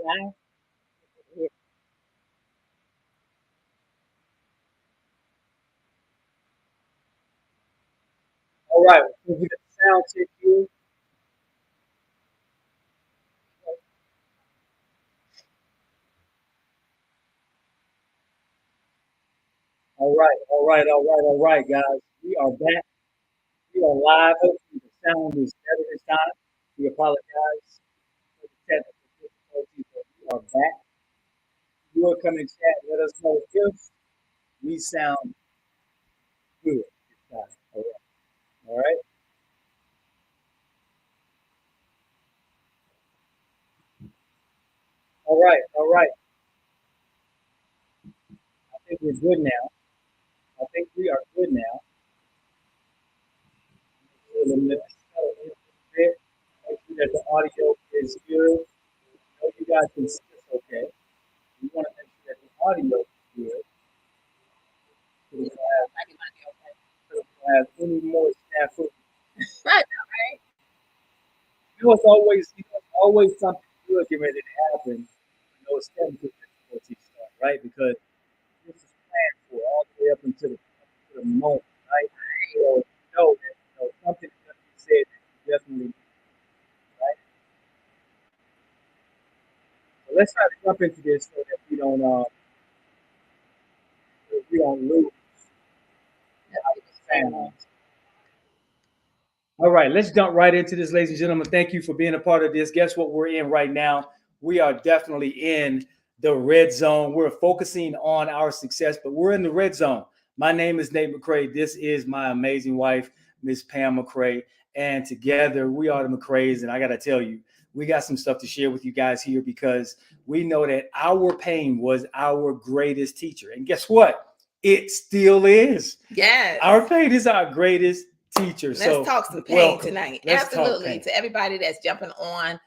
guy. All right, we'll get the sound check here. All right, guys. We are back. We are live. Hopefully, the sound is better this time. We apologize for the technical difficulties, but we are back. You will come and chat. Let us know if we sound good this time. All right. All right. I think we're good now. I think we are good now. So let me settle in a little bit. Make sure that the audio is good. I hope you guys can see us okay. We want to make sure that the audio is good. So we don't have any more snafu. It's always something good getting ready to happen when those technical difficulties start, right? Because this is planned for all the way up to the moment, right? So you know that something is going to be said that you definitely need, right? So let's try to jump into this so that we don't lose fans. All right, let's jump right into this, ladies and gentlemen. Thank you for being a part of this. Guess what we're in right now? We are definitely in the red zone. We're focusing on our success, but we're in the red zone. My name is Nate McCray. This is my amazing wife, Miss Pam McCray. And together we are the McCrays. And I got to tell you, we got some stuff to share with you guys here because we know that our pain was our greatest teacher. And guess what? It still is. Yes. Our pain is our greatest teacher. Let's talk some pain tonight. Absolutely. To everybody that's jumping on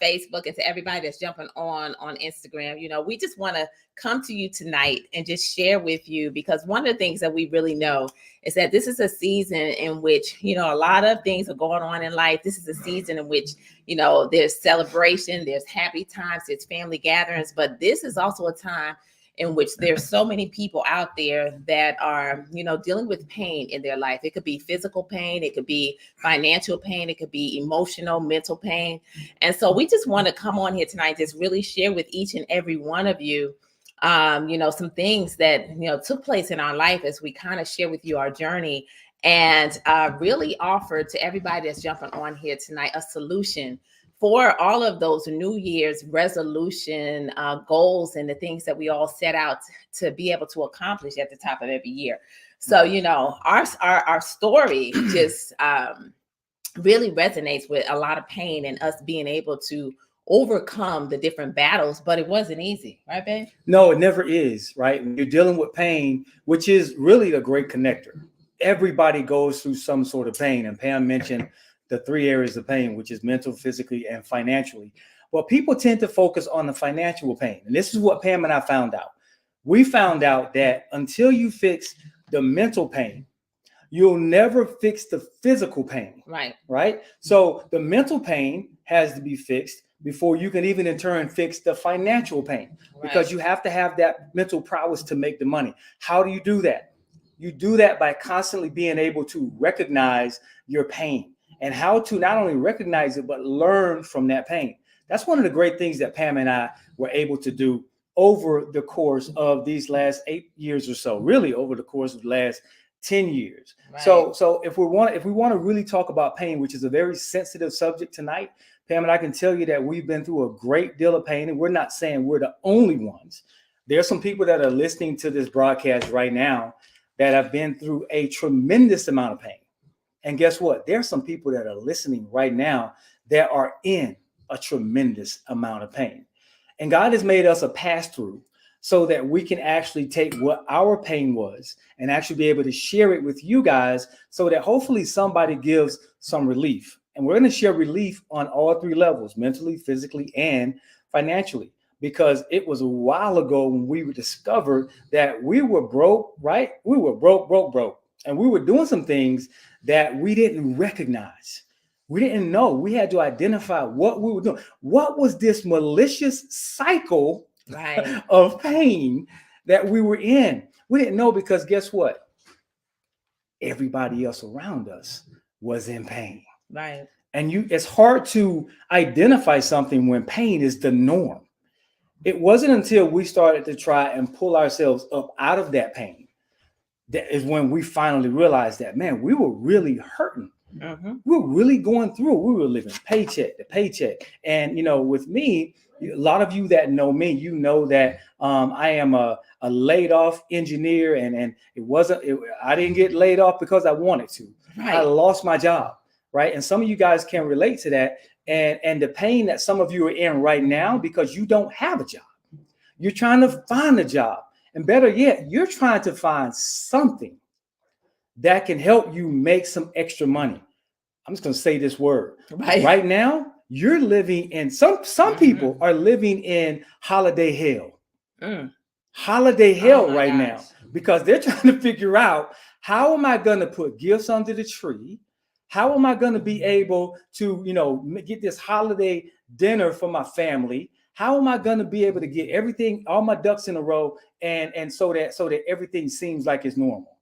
Facebook and to everybody that's jumping on Instagram, we just want to come to you tonight and just share with you, because one of the things that we really know is that this is a season in which, a lot of things are going on in life. This is a season in which, there's celebration, there's happy times, there's family gatherings, but this is also a time in which there's so many people out there that are, dealing with pain in their life. It could be physical pain, it could be financial pain, it could be emotional, mental pain. And so we just want to come on here tonight, just really share with each and every one of you, some things that, took place in our life as we kind of share with you our journey, and really offer to everybody that's jumping on here tonight a solution for all of those New Year's resolution goals and the things that we all set out to be able to accomplish at the top of every year. So, our story just really resonates with a lot of pain and us being able to overcome the different battles, but it wasn't easy, right, babe? No, it never is, right? When you're dealing with pain, which is really a great connector. Everybody goes through some sort of pain, and Pam mentioned the three areas of pain, which is mental, physically, and financially. Well, people tend to focus on the financial pain. And this is what Pam and I found out. We found out that until you fix the mental pain, you'll never fix the physical pain. Right. So the mental pain has to be fixed before you can even in turn fix the financial pain, because you have to have that mental prowess to make the money. How do you do that? You do that by constantly being able to recognize your pain and how to not only recognize it, but learn from that pain. That's one of the great things that Pam and I were able to do over the course of these last 8 years or so, really over the course of the last 10 years. Right. So if we want to really talk about pain, which is a very sensitive subject tonight, Pam and I can tell you that we've been through a great deal of pain, and we're not saying we're the only ones. There are some people that are listening to this broadcast right now that have been through a tremendous amount of pain. And guess what? There are some people that are listening right now that are in a tremendous amount of pain. And God has made us a pass-through so that we can actually take what our pain was and actually be able to share it with you guys so that hopefully somebody gives some relief. And we're going to share relief on all three levels: mentally, physically, and financially. Because it was a while ago when we discovered that we were broke, right? We were broke. And we were doing some things that we didn't recognize. We didn't know. We had to identify what we were doing. What was this malicious cycle of pain that we were in? We didn't know, because guess what? Everybody else around us was in pain. Right. And it's hard to identify something when pain is the norm. It wasn't until we started to try and pull ourselves up out of that pain that is when we finally realized that, man, we were really hurting. Mm-hmm. We were really going through. We were living paycheck to paycheck. And, with me, a lot of you that know me, you know that I am a laid off engineer, and I didn't get laid off because I wanted to. Right. I lost my job. Right. And some of you guys can relate to that. And the pain that some of you are in right now, because you don't have a job. You're trying to find a job. And better yet, you're trying to find something that can help you make some extra money. I'm just going to say this word. Right now, you're living in some people are living in holiday hell. Holiday hell right now, because they're trying to figure out, how am I going to put gifts under the tree? How am I going to be able to, get this holiday dinner for my family? How am I going to be able to get everything, all my ducks in a row, and so that everything seems like it's normal?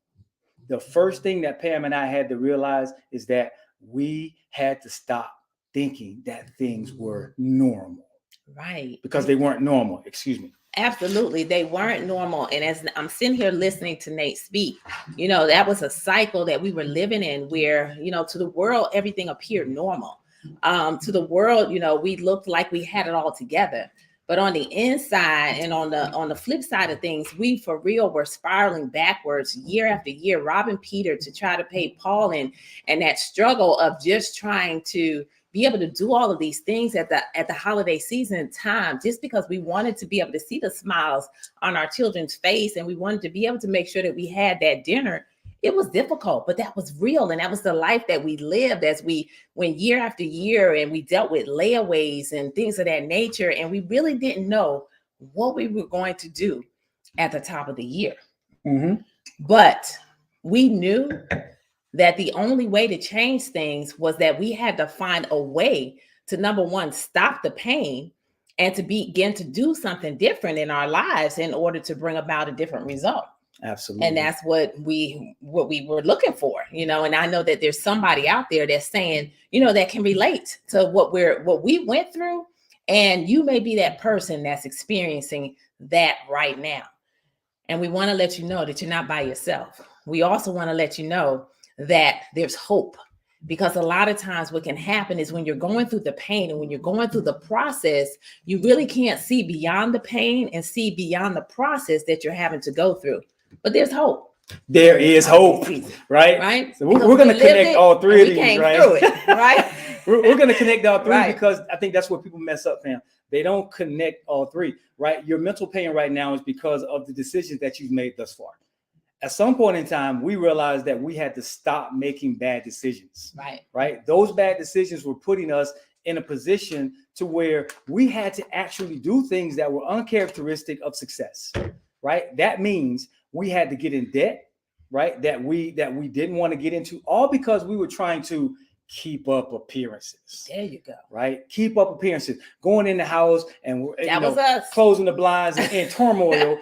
The first thing that Pam and I had to realize is that we had to stop thinking that things were normal. Right. Because they weren't normal. Excuse me. Absolutely. They weren't normal. And as I'm sitting here listening to Nate speak, that was a cycle that we were living in where, to the world, everything appeared normal. To the world, we looked like we had it all together. But on the inside and on the flip side of things, we for real were spiraling backwards year after year, robbing Peter to try to pay Paul, and that struggle of just trying to be able to do all of these things at the holiday season time, just because we wanted to be able to see the smiles on our children's face, and we wanted to be able to make sure that we had that dinner. It was difficult, but that was real. And that was the life that we lived as we went year after year, and we dealt with layaways and things of that nature. And we really didn't know what we were going to do at the top of the year. Mm-hmm. But we knew that the only way to change things was that we had to find a way to, number one, stop the pain, and to begin to do something different in our lives in order to bring about a different result. Absolutely. And that's what we were looking for, and I know that there's somebody out there that's saying, that can relate to what we went through. And you may be that person that's experiencing that right now. And we want to let you know that you're not by yourself. We also want to let you know that there's hope, because a lot of times what can happen is when you're going through the pain and when you're going through the process, you really can't see beyond the pain and see beyond the process that you're having to go through. But there's hope. There is hope, right? Right. So we're going to connect all three of these, right? Through it, right? we're going to connect all three, right? Because I think that's what people mess up, fam. They don't connect all three, right? Your mental pain right now is because of the decisions that you've made thus far. At some point in time, we realized that we had to stop making bad decisions. Right. Those bad decisions were putting us in a position to where we had to actually do things that were uncharacteristic of success. Right. That means we had to get in debt, right? That we didn't want to get into, all because we were trying to keep up appearances. There you go. Right? Keep up appearances. Going in the house and was us. Closing the blinds and in turmoil,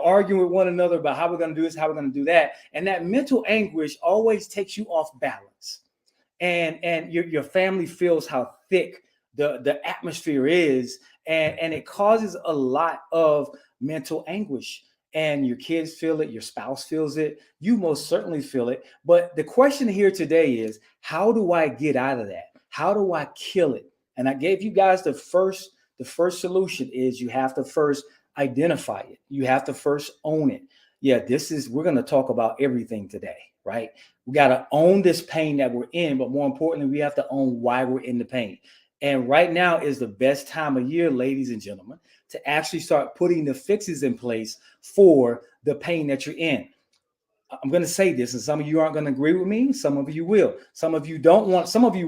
arguing with one another about how we're going to do this, how we're going to do that. And that mental anguish always takes you off balance. And your family feels how thick the atmosphere is, and it causes a lot of mental anguish. And your kids feel it, your spouse feels it, you most certainly feel it. But the question here today is, how do I get out of that? How do I kill it? And I gave you guys the first solution is you have to first identify it. You have to first own it. Yeah, we're going to talk about everything today, right? We got to own this pain that we're in, but more importantly, we have to own why we're in the pain. And right now is the best time of year, ladies and gentlemen, to actually start putting the fixes in place for the pain that you're in. I'm going to say this, and some of you aren't going to agree with me. Some of you will. Some of you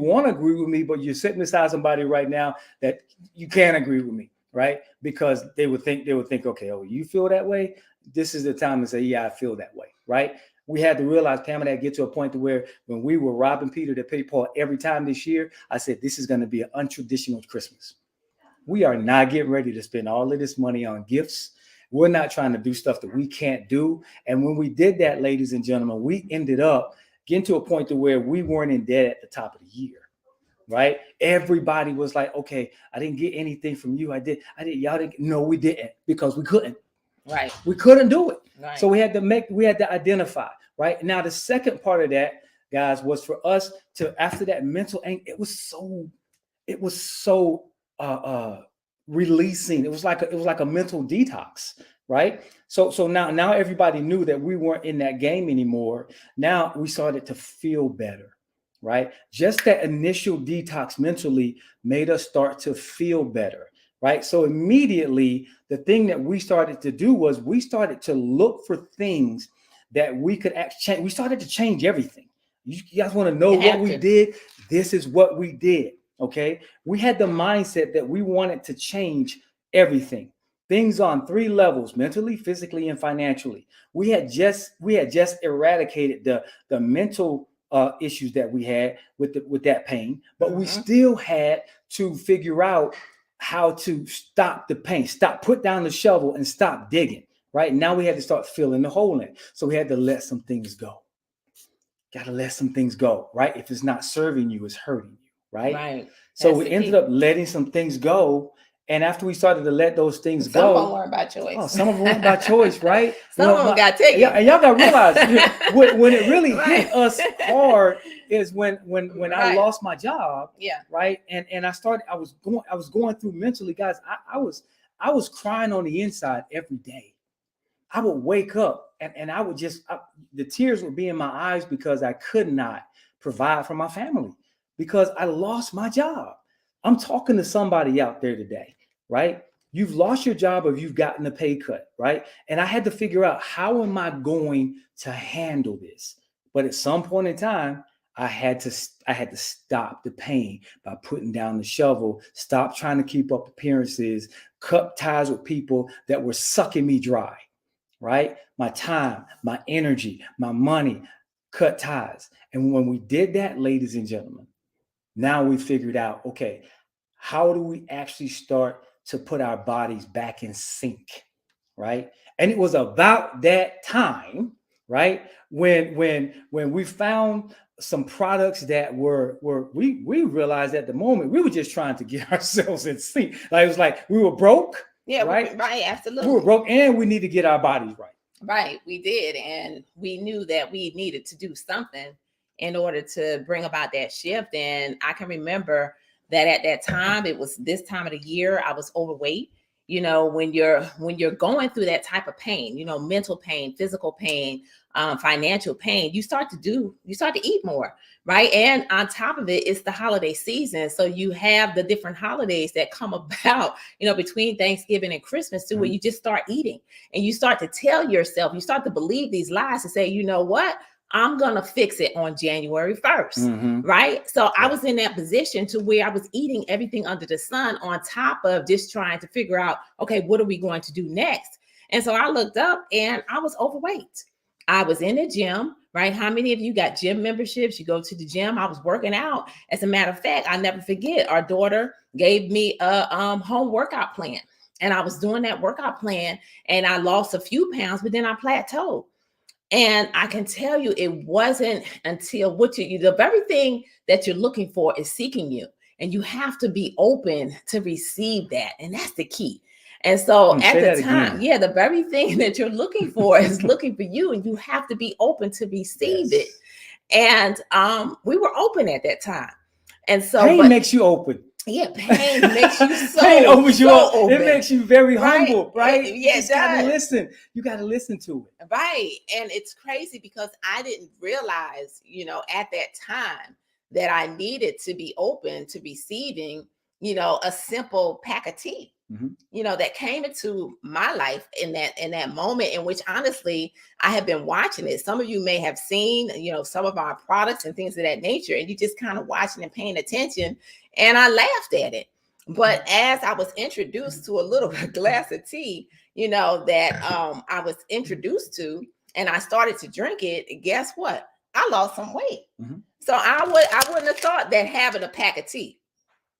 want to agree with me, but you're sitting beside somebody right now that you can't agree with me, right? Because they would think, okay, oh, you feel that way? This is the time to say, yeah, I feel that way, right? We had to realize, Pam and I get to a point to where when we were robbing Peter to pay Paul every time this year, I said, this is going to be an untraditional Christmas. We are not getting ready to spend all of this money on gifts. We're not trying to do stuff that we can't do. And when we did that, ladies and gentlemen, we ended up getting to a point to where we weren't in debt at the top of the year. Right? Everybody was like, okay, I didn't get anything from you. I did. Y'all didn't. No, we didn't, because we couldn't. Right. We couldn't do it. Right. So we had to identify. Right. Now, the second part of that, guys, was for us to, after that mental angle, it was so releasing. It was like a mental detox. Right. So now everybody knew that we weren't in that game anymore. Now we started to feel better. Right. Just that initial detox mentally made us start to feel better. Right. So immediately the thing that we started to do was we started to look for things that we could actually change. We started to change everything. You guys want to know what we did? This is what we did. OK, we had the mindset that we wanted to change everything. Things on 3 levels: mentally, physically, and financially. We had just eradicated the mental issues that we had with that pain, but we still had to figure out how to stop the pain, put down the shovel and stop digging. Right now we had to start filling the hole in. So we had to let some things go. Got to let some things go. Right? If it's not serving you, it's hurting you. Right? Right. So we ended up letting some things go. And after we started to let those things go, some of them weren't by choice. Oh, some of them weren't by choice, right? Some of them got taken. Yeah, and y'all got to realize when it really hit us hard is when I lost my job. Yeah. Right. And I was going through mentally, guys. I was crying on the inside every day. I would wake up and I would the tears would be in my eyes because I could not provide for my family because I lost my job. I'm talking to somebody out there today. Right? You've lost your job or you've gotten a pay cut, right? And I had to figure out, how am I going to handle this? But at some point in time, I had to stop the pain by putting down the shovel, stop trying to keep up appearances, cut ties with people that were sucking me dry, right? My time, my energy, my money, cut ties. And when we did that, ladies and gentlemen, now we figured out, okay, how do we actually start to put our bodies back in sync, right? And it was about that time, right, when we found some products that we realized at the moment we were just trying to get ourselves in sync. Like it was like we were broke. Yeah, right, absolutely. We were broke, and we need to get our bodies right. Right, we did, and we knew that we needed to do something in order to bring about that shift. And I can remember that at that time, it was this time of the year, I was overweight. You know, when you're going through that type of pain, you know, mental pain, physical pain, financial pain, you start to eat more, right? And on top of it, it's the holiday season. So you have the different holidays that come about, you know, between Thanksgiving and Christmas too, where you just start eating and you start to tell yourself, you start to believe these lies to say, you know what? I'm going to fix it on January 1st, right? So I was in that position to where I was eating everything under the sun on top of just trying to figure out, okay, what are we going to do next? And so I looked up and I was overweight. I was in the gym, right? How many of you got gym memberships? You go to the gym. I was working out. As a matter of fact, I never forget, our daughter gave me a home workout plan. And I was doing that workout plan and I lost a few pounds, but then I plateaued. And I can tell you, it wasn't until the very thing that you're looking for is seeking you. And you have to be open to receive that. And that's the key. And so at the time, the very thing that you're looking for is looking for you. And you have to be open to receive it. And we were open at that time. And so pain makes you open. Yeah, pain makes you so pain opens you up. Open. It makes you very humble, right? Yeah, you gotta listen. You gotta listen to it. Right. And it's crazy because I didn't realize, you know, at that time that I needed to be open to receiving, you know, a simple pack of tea. You know, that came into my life in that moment, in which honestly I have been watching it. Some of you may have seen, you know, some of our products and things of that nature, and you just kind of watching and paying attention. And I laughed at it. But as I was introduced to a little glass of tea, you know, that I was introduced to, and I started to drink it, guess what? I lost some weight. Mm-hmm. So I wouldn't have thought that having a pack of tea,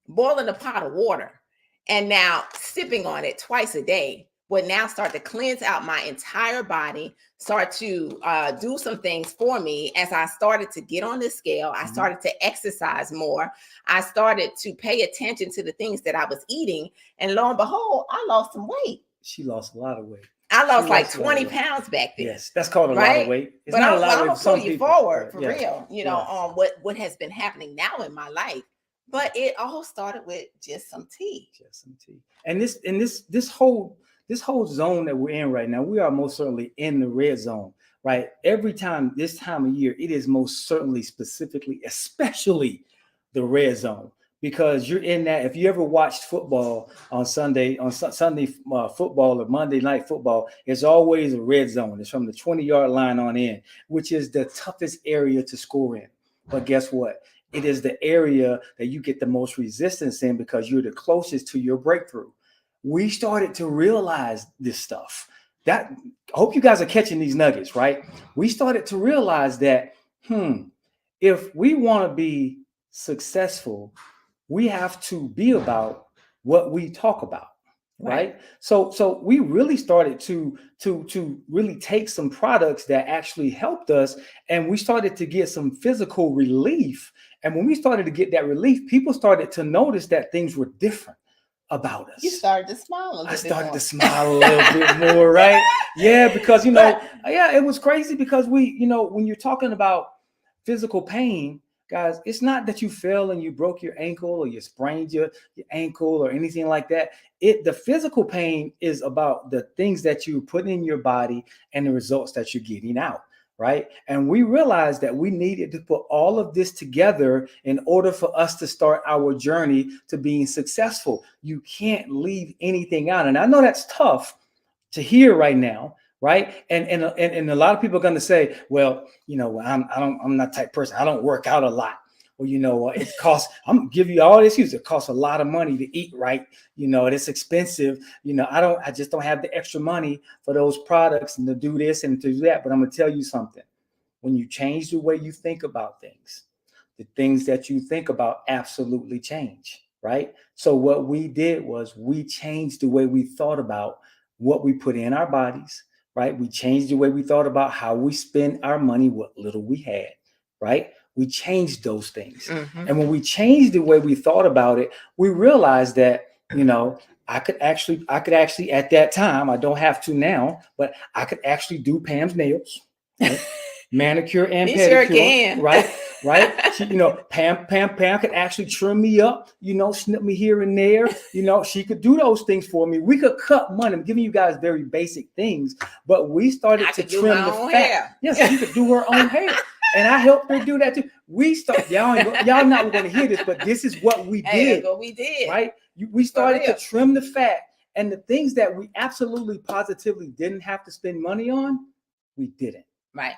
boiling a pot of water, and now sipping on it twice a day would now start to cleanse out my entire body, start to do some things for me. As I started to get on the scale, I started to exercise more. I started to pay attention to the things that I was eating. And lo and behold, I lost some weight. She lost a lot of weight. I lost like 20 pounds back then. Yes, that's called a lot of weight. It's not a lot of weight. I'm going to pull you forward for real, on what has been happening now in my life. But it all started with just some tea. And this whole zone that we're in right now, we are most certainly in the red zone, right? Every time this time of year, it is most certainly specifically, especially the red zone, because you're in that. If you ever watched football on Sunday football or Monday night football, it's always a red zone. It's from the 20-yard line on in, which is the toughest area to score in. But guess what? It is the area that you get the most resistance in because you're the closest to your breakthrough. We started to realize this stuff. I hope you guys are catching these nuggets, right? We started to realize that, if we want to be successful, we have to be about what we talk about, right? So we really started to really take some products that actually helped us, and we started to get some physical relief. And when we started to get that relief, people started to notice that things were different about us. You started to smile a little bit. I started to smile a little bit more, right? Yeah, because it was crazy because when you're talking about physical pain, guys, it's not that you fell and you broke your ankle or you sprained your ankle or anything like that. The physical pain is about the things that you put in your body and the results that you're getting out. Right. And we realized that we needed to put all of this together in order for us to start our journey to being successful. You can't leave anything out. And I know that's tough to hear right now. Right. And a lot of people are going to say, well, I'm not the type of person. I don't work out a lot. Well, it costs, I'm gonna give you all this use. It costs a lot of money to eat right. It's expensive. I just don't have the extra money for those products and to do this and to do that. But I'm gonna tell you something. When you change the way you think about things, the things that you think about absolutely change, right? So what we did was we changed the way we thought about what we put in our bodies, right? We changed the way we thought about how we spend our money, what little we had, right? We changed those things. Mm-hmm. And when we changed the way we thought about it, we realized that, I could actually at that time, I don't have to now, but I could actually do Pam's nails, right? Manicure and pedicure, sure can. right? She, Pam could actually trim me up, snip me here and there. She could do those things for me. We could cut money. I'm giving you guys very basic things, but we started to trim the fat. Hair. Yes, she could do her own hair. And I helped her do that too. Y'all not going to hear this, but this is what we did. What we did, right? We started to trim the fat, and the things that we absolutely positively didn't have to spend money on, we didn't. Right.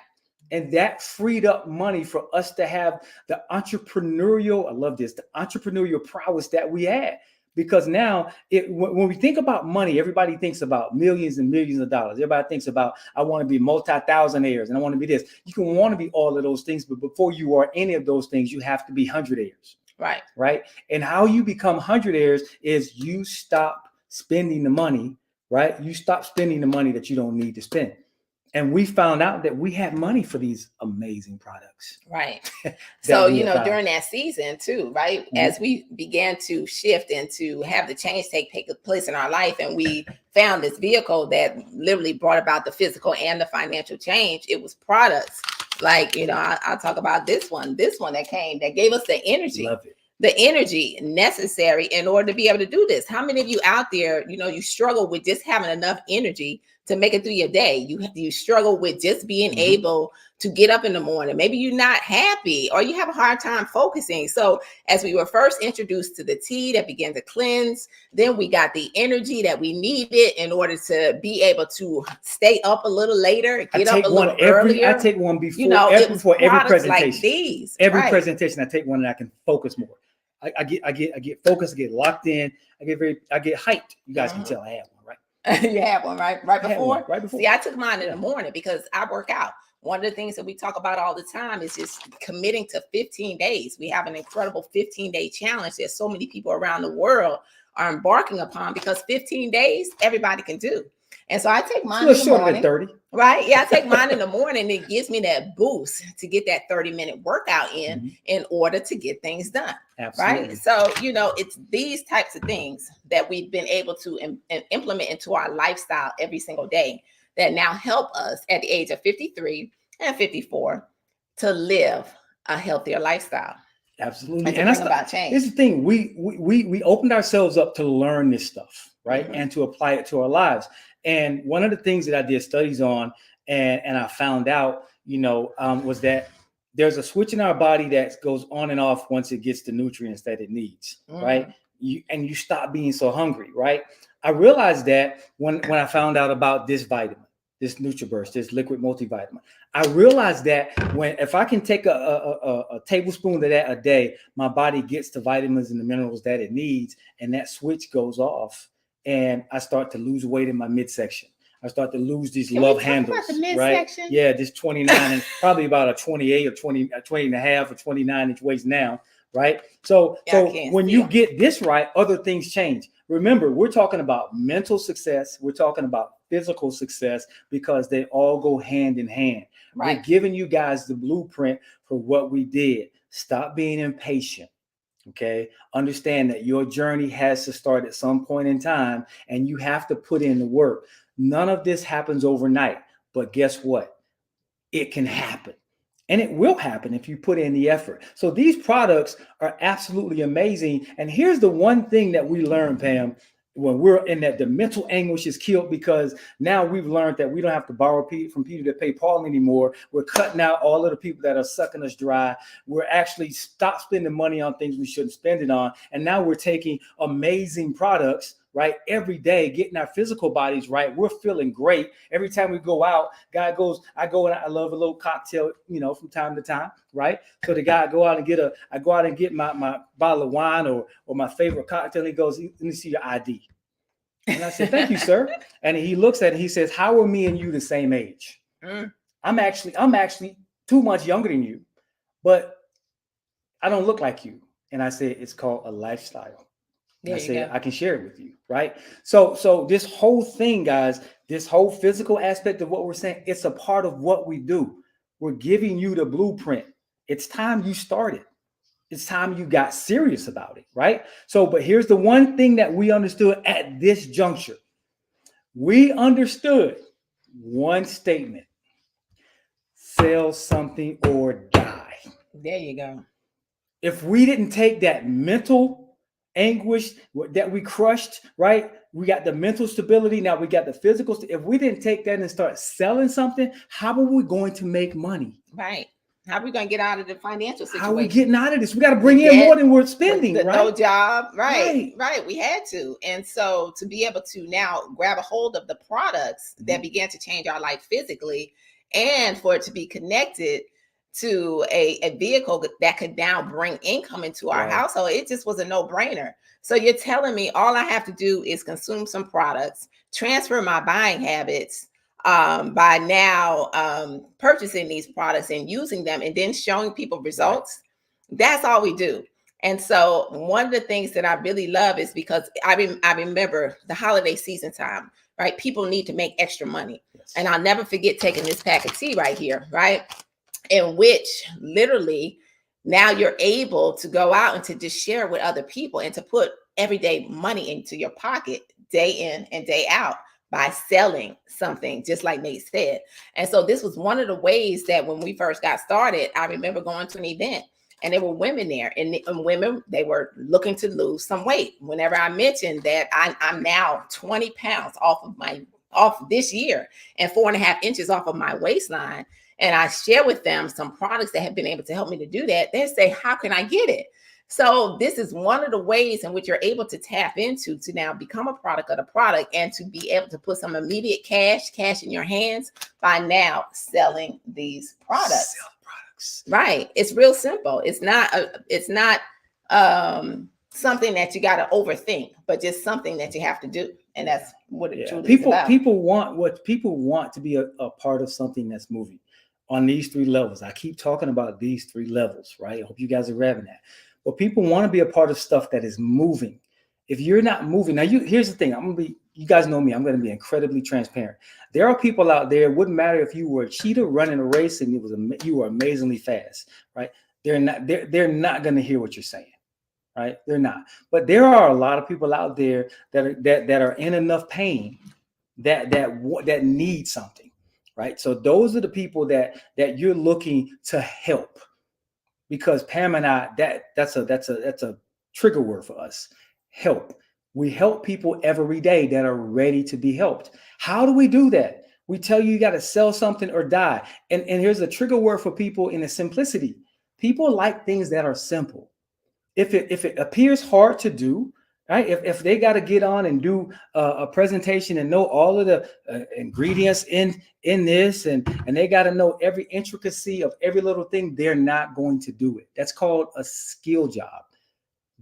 And that freed up money for us to have the entrepreneurial, I love this, the entrepreneurial prowess that we had. Because now, when we think about money, everybody thinks about millions and millions of dollars. Everybody thinks about, I want to be multi-thousandaires and I want to be this. You can want to be all of those things, but before you are any of those things, you have to be hundredaires. Right. Right. And how you become hundredaires is you stop spending the money, right? You stop spending the money that you don't need to spend. And we found out that we had money for these amazing products. Right. So, during that season too, right? Mm-hmm. As we began to shift and to have the change take place in our life, and we found this vehicle that literally brought about the physical and the financial change, it was products. Like, I'll talk about this one that came, that gave us the energy. Love it. The energy necessary in order to be able to do this. How many of you out there, you struggle with just having enough energy to make it through your day? You struggle with just being mm-hmm. able to get up in the morning. Maybe you're not happy or you have a hard time focusing. So as we were first introduced to the tea that began to cleanse, then we got the energy that we needed in order to be able to stay up a little later, get up a little earlier. I take one before every presentation. Like these, every presentation, I take one that I can focus more. I get focused, I get locked in, I get hyped. You guys can tell I have one, right? You have one right before? Right before. See, I took mine in the morning because I work out. One of the things that we talk about all the time is just committing to 15 days. We have an incredible 15-day challenge that so many people around the world are embarking upon, because 15 days everybody can do. And so I take mine in the morning. 30. Right? Yeah, I take mine in the morning. It gives me that boost to get that 30-minute workout in order to get things done. Absolutely. Right? So, it's these types of things that we've been able to implement into our lifestyle every single day that now help us at the age of 53 and 54 to live a healthier lifestyle. Absolutely. And that's about change. Here's the thing. We opened ourselves up to learn this stuff, right? Mm-hmm. And to apply it to our lives. And one of the things that I did studies on and I found out, was that there's a switch in our body that goes on and off once it gets the nutrients that it needs, right? You stop being so hungry, right? I realized that when I found out about this vitamin, this NutriBurst, this liquid multivitamin, I realized that if I can take a tablespoon of that a day, my body gets the vitamins and the minerals that it needs, and that switch goes off, and I start to lose weight in my midsection. I start to lose these love handles, right? Yeah, this 29 and probably about a 28 or 20 and a half or 29 inch waist now, right? So when you get this right, other things change. Remember, we're talking about mental success. We're talking about physical success, because they all go hand in hand. Right. We're giving you guys the blueprint for what we did. Stop being impatient. Okay. Understand that your journey has to start at some point in time, and you have to put in the work. None of this happens overnight, but guess what? It can happen. And it will happen if you put in the effort. So these products are absolutely amazing. And here's the one thing that we learned, Pam, when we're in that the mental anguish is killed, because now we've learned that we don't have to borrow from people to pay Paul anymore. We're cutting out all of the people that are sucking us dry. We're actually stop spending money on things we shouldn't spend it on. And now we're taking amazing products, right, every day, getting our physical bodies right. We're feeling great. Every time we go out, I go and I love a little cocktail, from time to time, right? So the guy I go out and get my bottle of wine or my favorite cocktail. He goes, "Let me see your ID." And I said, "Thank you, sir." And he looks at it, he says, "How are me and you the same age?" I'm actually 2 months younger than you, but I don't look like you. And I said, "It's called a lifestyle." I said, I can share it with you, right? So this whole thing, guys, this whole physical aspect of what we're saying, it's a part of what we do. We're giving you the blueprint. It's time you started. It's time you got serious about it, right? So, but here's the one thing that we understood at this juncture. We understood one statement: sell something or die. There you go. If we didn't take that mental anguish that we crushed, right? We got the mental stability. Now we got the physical. If we didn't take that and start selling something, how are we going to make money? Right. How are we going to get out of the financial situation? How are we getting out of this? We got to bring in more than we're spending, right? No job. Right. We had to. And so to be able to now grab a hold of the products that began to change our life physically, and for it to be connected to a vehicle that could now bring income into our household, it just was a no-brainer. So you're telling me all I have to do is consume some products, transfer my buying habits by now purchasing these products and using them, and then showing people results. That's all we do. And so one of the things that I really love is because I remember the holiday season time, right? People need to make extra money. Yes. And I'll never forget taking this pack of tea right here, right? In which literally now you're able to go out and to just share with other people and to put everyday money into your pocket day in and day out by selling something, just like Nate said. And so this was one of the ways that when we first got started, I remember going to an event and there were women there, and women, they were looking to lose some weight. Whenever I mentioned that I'm now 20 pounds off this year and 4.5 inches off of my waistline, and I share with them some products that have been able to help me to do that, they say, "How can I get it?" So this is one of the ways in which you're able to tap into to now become a product of the product and to be able to put some immediate cash in your hands by now selling these products. Sell products. Right. It's real simple. It's not something that you got to overthink, but just something that you have to do. And that's what it truly people, is about. People want to be a part of something that's moving on these 3 levels. I keep talking about these 3 levels, right? I hope you guys are grabbing that. But people want to be a part of stuff that is moving. If you're not moving, now here's the thing. You guys know me, I'm going to be incredibly transparent. There are people out there, it wouldn't matter if you were a cheetah running a race and you were amazingly fast, right? They're not going to hear what you're saying. Right? They're not. But there are a lot of people out there that are in enough pain that need something, right? So those are the people that you're looking to help, because Pam and I, that's a trigger word for us. Help. We help people every day that are ready to be helped. How do we do that? We tell you got to sell something or die. And here's a trigger word for people in the simplicity. People like things that are simple. If it appears hard to do, right? If they got to get on and do a presentation and know all of the ingredients in this, and they got to know every intricacy of every little thing, they're not going to do it. That's called a skill job.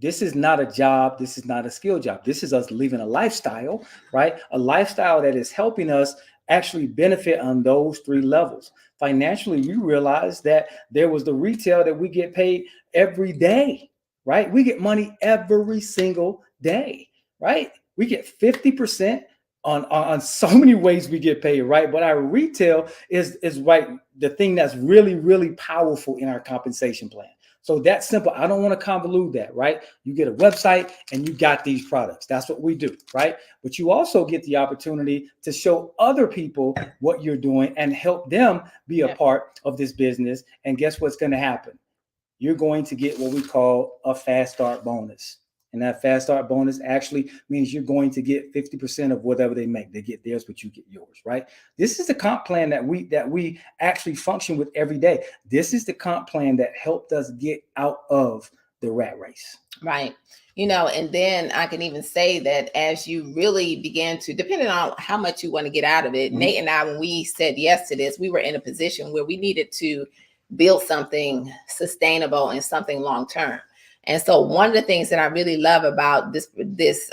This is not a job. This is not a skill job. This is us living a lifestyle, right? A lifestyle that is helping us actually benefit on those 3 levels. Financially, we realized that there was the retail that we get paid every day. Right? We get money every single day, right? We get 50% on so many ways we get paid, right? But our retail is right, the thing that's really, really powerful in our compensation plan. So that's simple. I don't want to convolute that, right? You get a website and you got these products. That's what we do, right? But you also get the opportunity to show other people what you're doing and help them be a part of this business. And guess what's going to happen? You're going to get what we call a fast start bonus. And that fast start bonus actually means you're going to get 50% of whatever they make. They get theirs, but you get yours, right? This is the comp plan that we actually function with every day. This is the comp plan that helped us get out of the rat race. Right. And then I can even say that as you really began to, depending on how much you want to get out of it, Nate and I, when we said yes to this, we were in a position where we needed to build something sustainable and something long-term. And so one of the things that I really love about this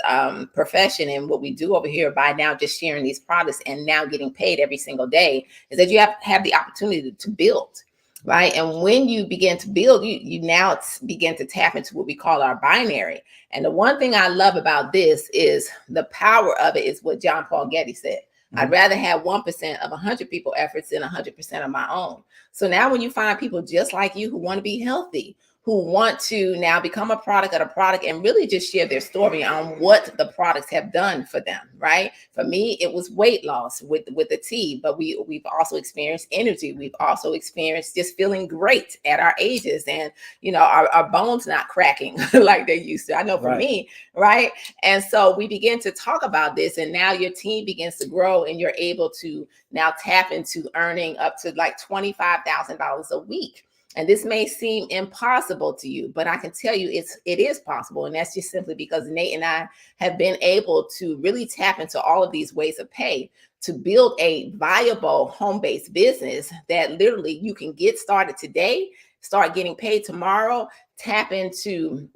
profession and what we do over here by now just sharing these products and now getting paid every single day is that you have the opportunity to build, right? And when you begin to build, you now begin to tap into what we call our binary. And the one thing I love about this is the power of it is what John Paul Getty said. I'd rather have 1% of 100 people efforts than 100% of my own. So now when you find people just like you who want to be healthy, who want to now become a product of the product and really just share their story on what the products have done for them, right? For me, it was weight loss with the tea, but we've also experienced energy. We've also experienced just feeling great at our ages and, our bones not cracking like they used to. I know for me, right? And so we begin to talk about this and now your team begins to grow and you're able to now tap into earning up to like $25,000 a week. And this may seem impossible to you, but I can tell you it is possible. And that's just simply because Nate and I have been able to really tap into all of these ways of pay to build a viable home-based business that literally you can get started today, start getting paid tomorrow, tap into,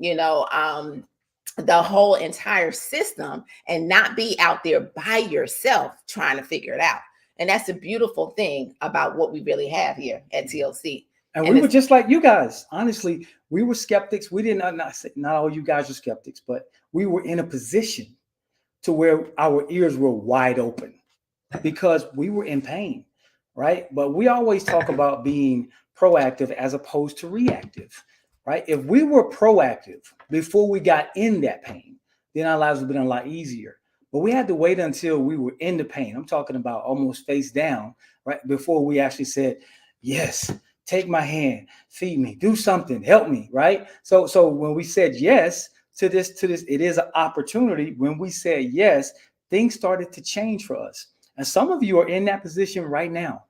the whole entire system and not be out there by yourself trying to figure it out. And that's a beautiful thing about what we really have here at TLC. And we were just like you guys. Honestly, we were skeptics. We did not say not all you guys are skeptics, but we were in a position to where our ears were wide open because we were in pain, right? But we always talk about being proactive as opposed to reactive, right? If we were proactive before we got in that pain, then our lives would have been a lot easier. But we had to wait until we were in the pain. I'm talking about almost face down, right? Before we actually said, yes, take my hand, feed me, do something, help me, right? So when we said yes to this, it is an opportunity. When we said yes, things started to change for us. And some of you are in that position right now,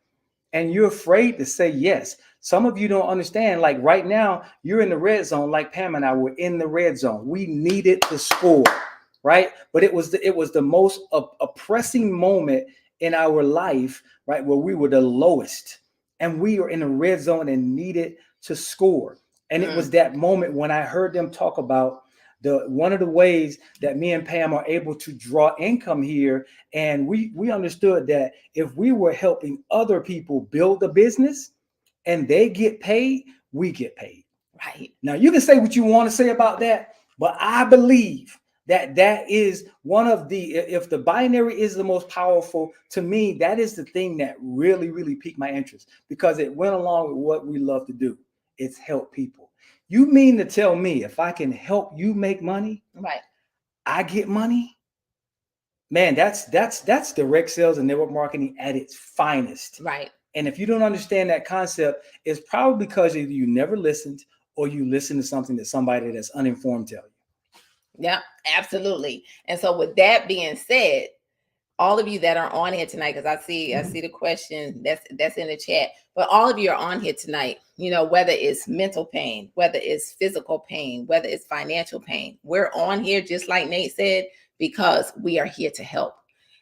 and you're afraid to say yes. Some of you don't understand, like right now, you're in the red zone, like Pam and I were in the red zone. We needed to score, right? But it was the most oppressing moment in our life, right? Where we were the lowest. And we were in a red zone and needed to score. And it was that moment when I heard them talk about one of the ways that me and Pam are able to draw income here. And we understood that if we were helping other people build a business and they get paid, we get paid. Right. Now, you can say what you want to say about that, but I believe that is one of the, if the binary is the most powerful, to me, that is the thing that really, really piqued my interest, because it went along with what we love to do. It's help people. You mean to tell me if I can help you make money, right, I get money? Man, that's direct sales and network marketing at its finest. Right. And if you don't understand that concept, it's probably because either you never listened or you listen to something that somebody that's uninformed tell you. Yeah, absolutely. And so with that being said, all of you that are on here tonight, because I see the question that's in the chat, but all of you are on here tonight, you know, whether it's mental pain, whether it's physical pain, whether it's financial pain, we're on here, just like Nate said, because we are here to help.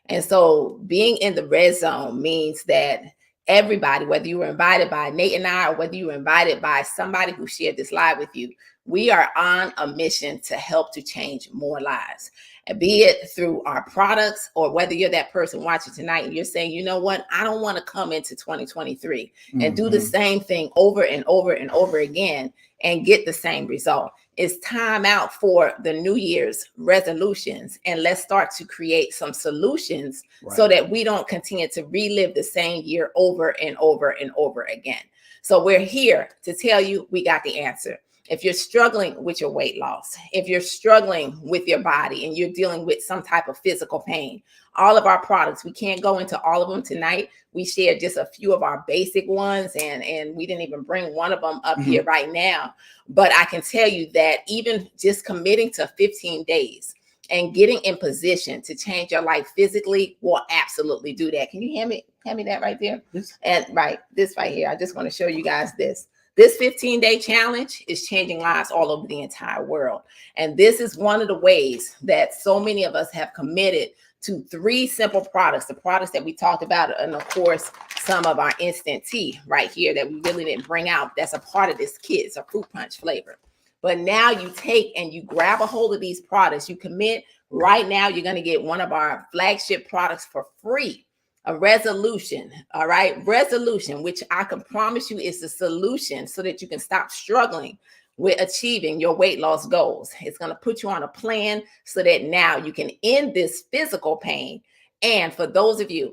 And so being in the red zone means that everybody, whether you were invited by Nate and I, or whether you were invited by somebody who shared this live with you, we are on a mission to help to change more lives. And be it through our products, or whether you're that person watching tonight and you're saying, you know what, I don't want to come into 2023 and do the same thing over and over and over again and get the same result. It's time out for the New Year's resolutions, and let's start to create some solutions so that we don't continue to relive the same year over and over and over again. So we're here to tell you we got the answer. If you're struggling with your weight loss, if you're struggling with your body and you're dealing with some type of physical pain, all of our products, we can't go into all of them tonight. We shared just a few of our basic ones, and we didn't even bring one of them up here right now. But I can tell you that even just committing to 15 days and getting in position to change your life physically will absolutely do that. Can you hand me that right there? Yes. And right, this right here. I just want to show you guys this. This 15-day challenge is changing lives all over the entire world. And this is one of the ways that so many of us have committed to 3 simple products, the products that we talked about, and of course, some of our instant tea right here that we really didn't bring out. That's a part of this kit. It's a fruit punch flavor. But now you take and you grab a hold of these products, you commit right now, you're going to get one of our flagship products for free. A resolution, all right? Resolution, which I can promise you is the solution so that you can stop struggling with achieving your weight loss goals. It's going to put you on a plan so that now you can end this physical pain. And for those of you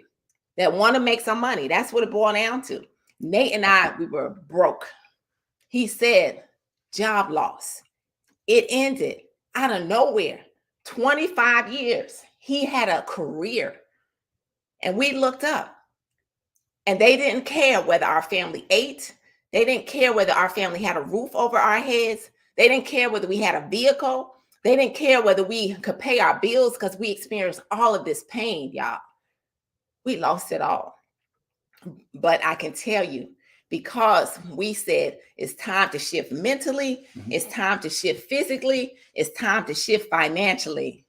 that want to make some money, that's what it boiled down to. Nate and I, we were broke. He said, job loss. It ended out of nowhere. 25 years. He had a career. And we looked up, and they didn't care whether our family ate. They didn't care whether our family had a roof over our heads. They didn't care whether we had a vehicle. They didn't care whether we could pay our bills, because we experienced all of this pain, y'all. We lost it all. But I can tell you, because we said it's time to shift mentally, it's time to shift physically, it's time to shift financially,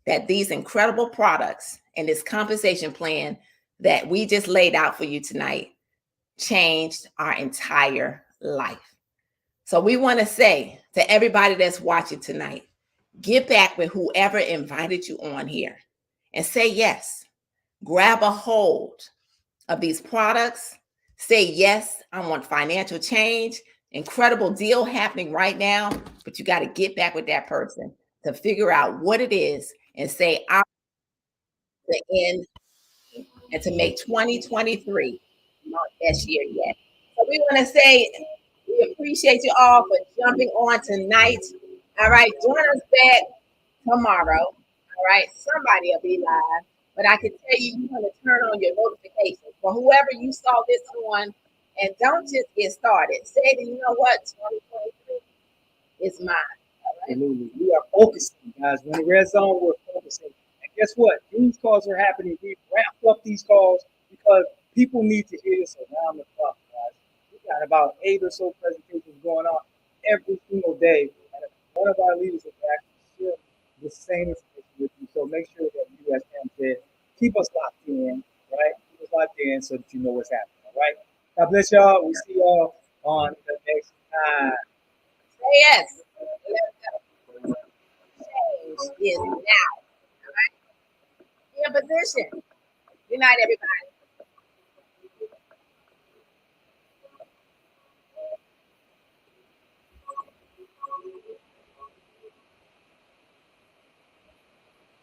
that these incredible products and this compensation plan that we just laid out for you tonight changed our entire life. So we want to say to everybody that's watching tonight, get back with whoever invited you on here and say yes. Grab a hold of these products. Say yes, I want financial change. Incredible deal happening right now, but you got to get back with that person to figure out what it is and say, I'm the end, and to make 2023 not best year yet. So we want to say we appreciate you all for jumping on tonight. All right, join us back tomorrow. All right, somebody will be live, but I can tell you, you're going to turn on your notifications for whoever you saw this on, and don't just get started. Say that, you know what, 2023 is mine. Absolutely. We are focusing, guys. When the red zone, we're focusing. And guess what? These calls are happening. We've ramped up these calls because people need to hear this around the clock, guys. We got about 8 or so presentations going on every single day. And one of our leaders will actually share the same information with you. So make sure that you, as Pam said, keep us locked in, right? Keep us locked in so that you know what's happening, all right? God bless y'all. We'll see y'all on the next time. Yes. is now. All right? Be in position. Good night, everybody.